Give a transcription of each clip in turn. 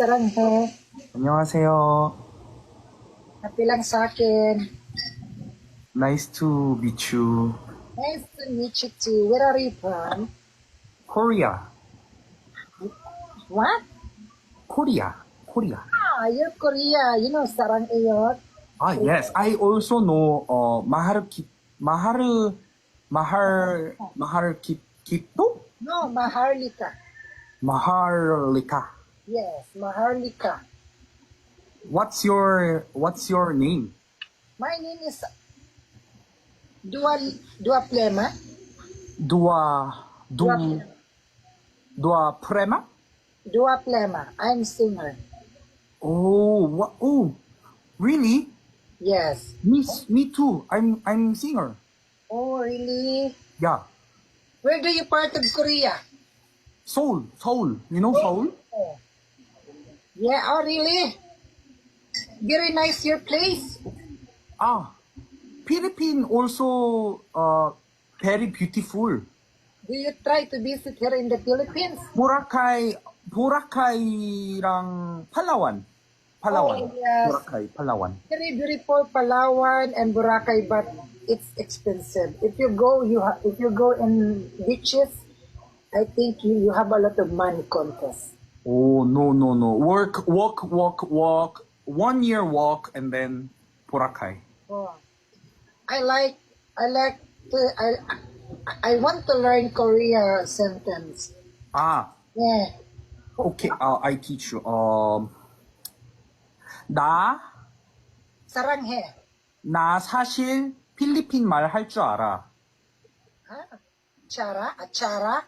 saranghe. 안녕하세요. Happy lang sa akin. Nice to meet you. Nice to meet you too. Where are you from? Korea. What? Korea. Korea. You're Korea. You know saranghe yun? Yes. I also know Kipto? No, Maharlika. Maharlika. Yes, Maharlika. What's your name? My name is Dua Plema. Dua Prema? Dua Plema. I'm singer. Oh, really? Yes. Me too. I'm singer. Oh, really? Yeah. Where do you part of Korea? Seoul. You know Seoul? Oh. Yeah, oh really? Very nice your place. Philippines also very beautiful. Do you try to visit here in the Philippines? Boracay랑 Palawan. Oh, yes. Boracay, Palawan. Very beautiful Palawan and Boracay, but it's expensive. If you go, if you go in beaches, I think you have a lot of money contest. Oh, no. Walk. 1 year walk and then Boracay. Oh. I want to learn Korea sentence. Yeah. Okay, I teach you. 나 Saranghe. 사실 필리핀 말 할 줄 알아. Chara? Achara?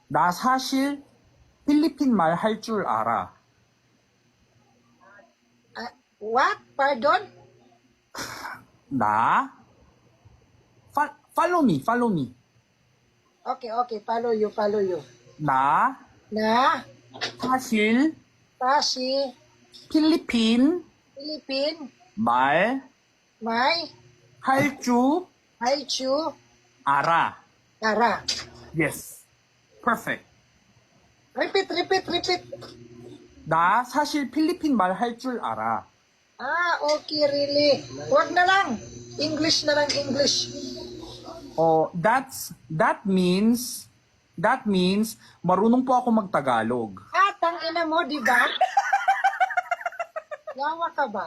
나 사실 필리핀 말 할 줄 알아. What? Pardon? 나 follow me. Okay. Follow you. 나 Na? 사실 Tashi? 필리핀 Philippine? 말 May? 할 줄 Haichu? 알아. Tara. Yes. Perfect. Repeat. 나 사실 필리핀 말 할 줄 알아. Okay, really. Wag na lang. English na lang, English. That means marunong po ako magtagalog. Tangina mo, di ba? Yawa ka ba?